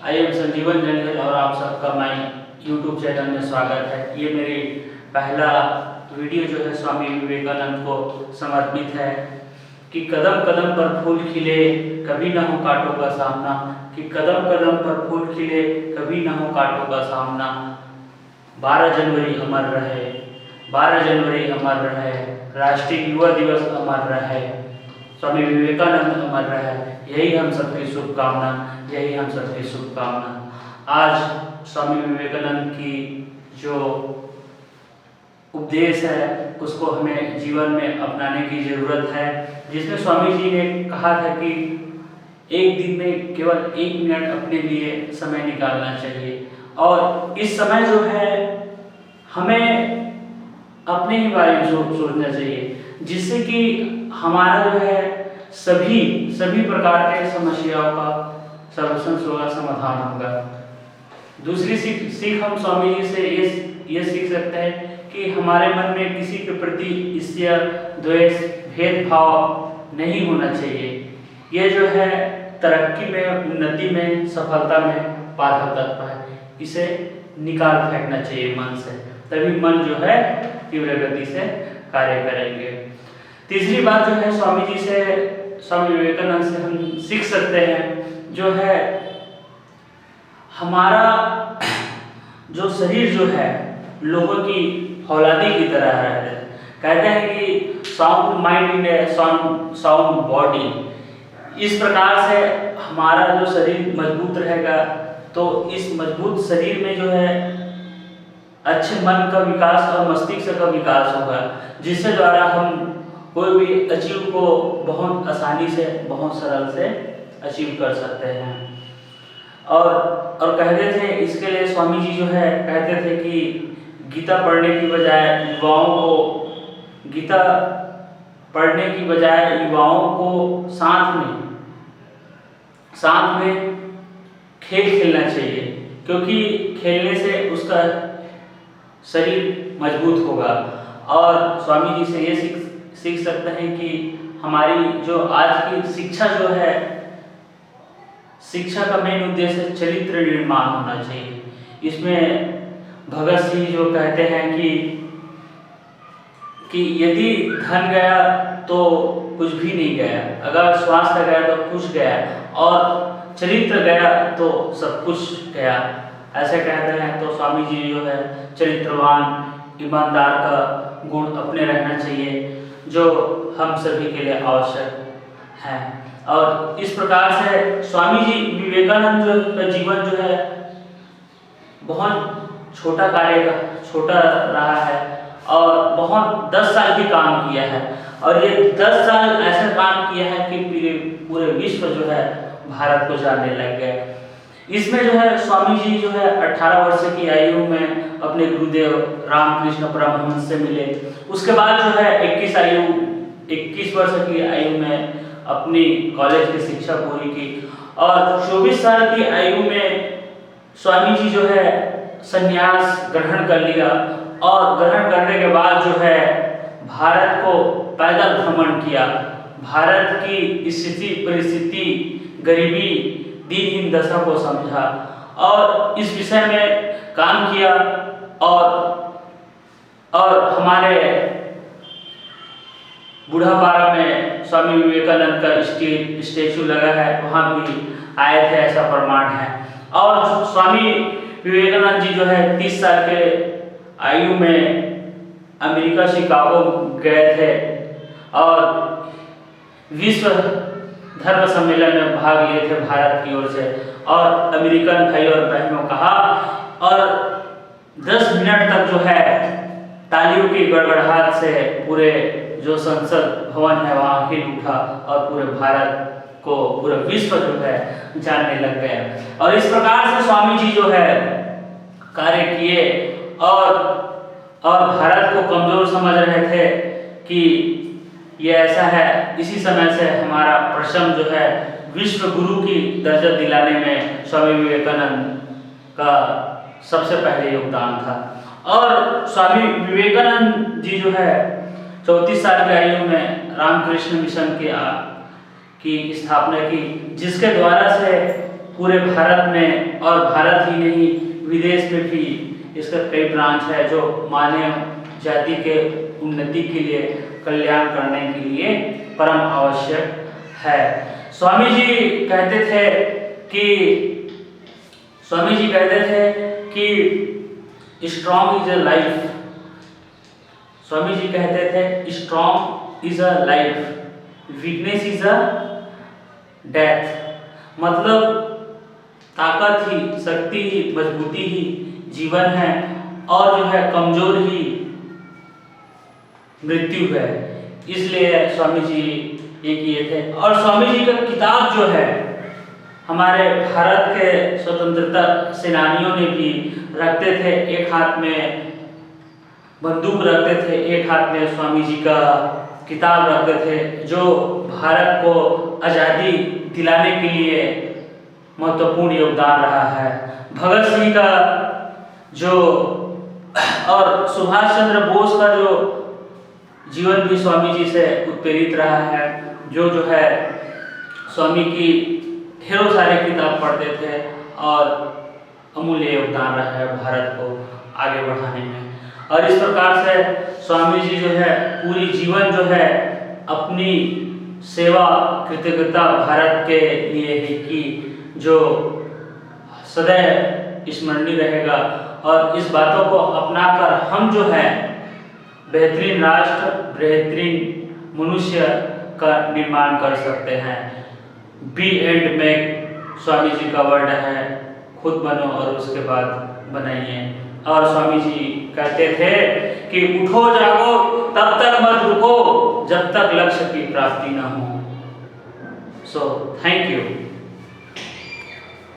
I am संजीवन जंगल और आप सबका माई यूट्यूब चैनल में स्वागत है। ये मेरी पहला वीडियो जो है स्वामी विवेकानंद को समर्पित है कि कदम कदम पर फूल खिले कभी न हो कांटों का सामना, कि कदम कदम पर फूल खिले कभी न हो कांटों का सामना। 12 जनवरी अमर रहे, 12 जनवरी अमर रहे, राष्ट्रीय युवा दिवस अमर रहे, स्वामी विवेकानंद अमर रहे। यही हम सबकी शुभकामना, यही हम सबकी शुभकामना। आज स्वामी विवेकानंद की जो उपदेश है उसको हमें जीवन में अपनाने की ज़रूरत है, जिसमें स्वामी जी ने कहा था कि एक दिन में केवल 1 मिनट अपने लिए समय निकालना चाहिए और इस समय जो है हमें अपने ही बारे में सोचना चाहिए, जिससे कि हमारा जो है सभी प्रकार के समस्याओं का समाधान होगा। दूसरी सीख हम स्वामी जी से ये सीख सकते हैं कि हमारे मन में किसी के प्रति ईर्ष्या, द्वेष, भेदभाव नहीं होना चाहिए। ये जो है तरक्की में, उन्नति में, सफलता में बाधक तत्व है। इसे निकाल फेंकना चाहिए मन से, तभी मन जो है तीव्र गति से कार्य करेंगे। तीसरी बात जो है स्वामी विवेकानंद से हम सीख सकते हैं जो है हमारा जो शरीर जो है लोगों की औलादी की तरह है। कहते हैं कि sound mind in A sound body. इस प्रकार से हमारा जो शरीर मजबूत रहेगा तो इस मजबूत शरीर में जो है अच्छे मन का विकास और मस्तिष्क का विकास होगा, जिससे द्वारा हम कोई भी अचीव को बहुत आसानी से, बहुत सरल से अचीव कर सकते हैं। और कहते थे इसके लिए स्वामी जी जो है कहते थे कि गीता पढ़ने की बजाय युवाओं को साथ में खेल खेलना चाहिए, क्योंकि खेलने से उसका शरीर मजबूत होगा। और स्वामी जी से ये सीख सकते हैं कि हमारी जो आज की शिक्षा जो है, शिक्षा का मेन उद्देश्य चरित्र निर्माण होना चाहिए। इसमें भगत सिंह जो कहते हैं कि यदि धन गया तो कुछ भी नहीं गया, अगर स्वास्थ्य गया तो कुछ गया, और चरित्र गया तो सब कुछ गया, ऐसे कहते हैं। तो स्वामी जी जो है चरित्रवान, ईमानदार का गुण अपने रहना चाहिए, जो हम सभी के लिए आवश्यक है। और इस प्रकार से स्वामी जी विवेकानंद का जीवन जो है बहुत छोटा रहा है और बहुत 10 साल भी काम किया है, और ये 10 साल ऐसा काम किया है कि पूरे विश्व जो है भारत को जानने लग गए। इसमें जो है स्वामी जी जो है 18 वर्ष की आयु में अपने गुरुदेव रामकृष्ण परमहंस से मिले। उसके बाद जो है 21 वर्ष की आयु में अपनी कॉलेज की शिक्षा पूरी की, और 24 साल की आयु में स्वामी जी जो है संन्यास ग्रहण कर लिया, और ग्रहण करने के बाद जो है भारत को पैदल भ्रमण किया। भारत की स्थिति परिस्थिति, गरीबी, दीनहीन दशा को समझा और इस विषय में काम किया। और हमारे बूढ़ापारा में स्वामी विवेकानंद का स्टेचू लगा है, वहाँ भी आए थे, ऐसा प्रमाण है। और स्वामी विवेकानंद जी जो है 30 साल के आयु में अमेरिका शिकागो गए थे और विश्व धर्म सम्मेलन में भाग लिए थे भारत की ओर से, और अमेरिकन भाई और बहनों कहा, और 10 मिनट तक जो है तालियों की गड़गड़ाहट से पूरे जो संसद भवन है वहाँ हिल उठा, और पूरे भारत को, पूरे विश्व जो है जानने लग गए। और इस प्रकार से स्वामी जी जो है कार्य किए, और भारत को कमजोर समझ रहे थे कि ये ऐसा है। इसी समय से हमारा प्रश्न जो है विश्व गुरु की दर्जा दिलाने में स्वामी विवेकानंद का सबसे पहले योगदान था। और स्वामी विवेकानंद जी जो है 34 साल की आयु में रामकृष्ण मिशन की स्थापना की, जिसके द्वारा से पूरे भारत में और भारत ही नहीं विदेश में भी इसका कई ब्रांच है जो मानव जाति के उन्नति के लिए, कल्याण करने के लिए परम आवश्यक है। स्वामी जी कहते थे कि strong is a life. Swami ji कहते थे strong is a life, weakness is a death. मतलब ताकत ही, शक्ति ही, मजबूती ही जीवन है और जो है कमजोर ही मृत्यु है। इसलिए स्वामी जी ये किए थे। और स्वामी जी का किताब जो है हमारे भारत के स्वतंत्रता सेनानियों ने भी रखते थे, एक हाथ में बंदूक रखते थे, एक हाथ में स्वामी जी का किताब रखते थे, जो भारत को आज़ादी दिलाने के लिए महत्वपूर्ण योगदान रहा है। भगत सिंह का जो और सुभाष चंद्र बोस का जो जीवन भी स्वामी जी से उत्प्रेरित रहा है, जो है स्वामी की ढेरों सारे किताब पढ़ते थे और अमूल्य योगदान रहा है भारत को आगे बढ़ाने में। और इस प्रकार से स्वामी जी जो है पूरी जीवन जो है अपनी सेवा कृतज्ञता भारत के लिए ही की, जो सदैव स्मरणीय रहेगा। और इस बातों को अपनाकर हम जो है बेहतरीन राष्ट्र, बेहतरीन मनुष्य का निर्माण कर सकते हैं। B and make Swami ji का वर्ड है, खुद बनो और उसके बाद बनाइए। और स्वामी जी कहते थे कि उठो जागो तब तक मत रुको जब तक लक्ष्य की प्राप्ति न हो। So thank you.